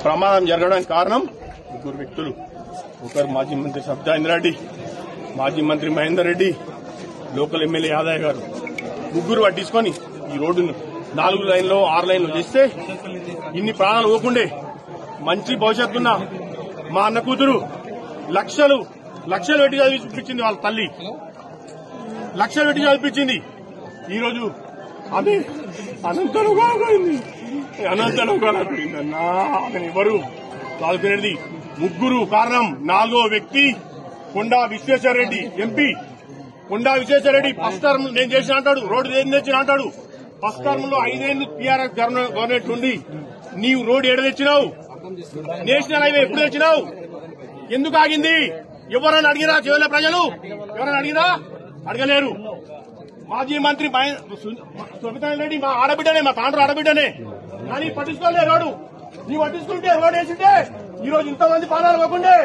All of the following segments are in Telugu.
ప్రమాదం జరగడానికి కారణం ముగ్గురు వ్యక్తులు. ఒకరు మాజీ మంత్రి సబితా రెడ్డి, మాజీ మంత్రి మహేందర్ రెడ్డి, లోకల్ ఎమ్మెల్యే యాదయ్య గారు. ముగ్గురు పట్టించుకొని ఈ రోడ్డును 4 లైన్లో 6 లైన్లు చేస్తే ఇన్ని ప్రాణాలు పోకుండే. మంచి భవిష్యత్తున్న మా అన్న కూతురు లక్షలు పెట్టి చదివించింది, వాళ్ళ తల్లి లక్షలు పెట్టి చదివించింది. ఈరోజు ఆమె అనంతలుగా పోయిందన్నా. ఆమెను ఎవరు చదువుకునేది ముగ్గురు కారణం. 4వ వ్యక్తి కొండా విశ్వేశ్వరరెడ్డి, ఎంపీ కొండా విశ్వేశ్వరరెడ్డి. ఫస్ట్ టర్మ్ నేను చేసిన అంటాడు, రోడ్డు ఏం తెచ్చిన అంటాడు. ఫస్ట్ టర్మ్ లో 5 ఏళ్లు టీఆర్ఎస్ గవర్నమెంట్ ఉండి నీవు రోడ్డు ఏడ తెచ్చినావు? నేషనల్ హైవే ఎప్పుడు తెచ్చినావు? ఎందుకు ఆగింది? ఎవరైనా అడిగినా? చివరి ప్రజలు ఎవరైనా అడిగినా? అడగలేరు. మాజీ మంత్రి సబితా రెడ్డి మా ఆడబిడ్డనే, మా తాండ్రు ఆడబిడ్డనే, కానీ పట్టించుకోలే రోడ్డు. నీవు పట్టించుకుంటే రోడ్డు వేసింటే ఈ రోజు ఇంతమంది పానాలు పోకుండే.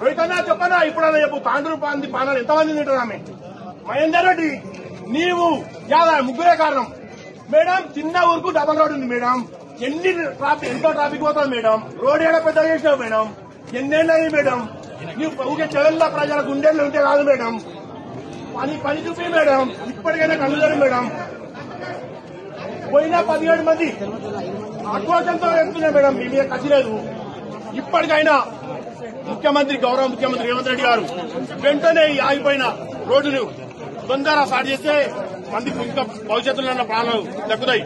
రోహితన్నా చెప్పనా? ఇప్పుడన్నా చెప్పు, తాండ్రు పానాలు ఎంతమంది తింటారు? ఆమె మహేందర్ రెడ్డి, నీవు ముగ్గురే కారణం. మేడం చిన్న ఊరుకు డబల్ రోడ్ ఉంది మేడం. ఎంతో ట్రాఫిక్ పోతుంది మేడం. రోడ్ ఏడా పెద్దగా చేసినావు మేడం. ఎన్నేళ్ళది మేడం? నీవు ఊకే చెవుల్లో ప్రజల గుండెల్లో ఉంటే కాదు మేడం. పని చూపి మేడం. ఇప్పటికైనా కలుగుతారు మేడం. పోయినా 17 మంది ఆక్రోశంతో వెళ్తున్నాయి మేడం. మీ మీద కసిలేదు. ఇప్పటికైనా గౌరవ ముఖ్యమంత్రి రేవంత్ రెడ్డి గారు వెంటనే ఈ ఆగిపోయిన రోడ్డును తొందరగా స్టార్ట్ చేస్తే మందికి ఇంకా భవిష్యత్తులో ప్రాణాలు దక్కుతాయి.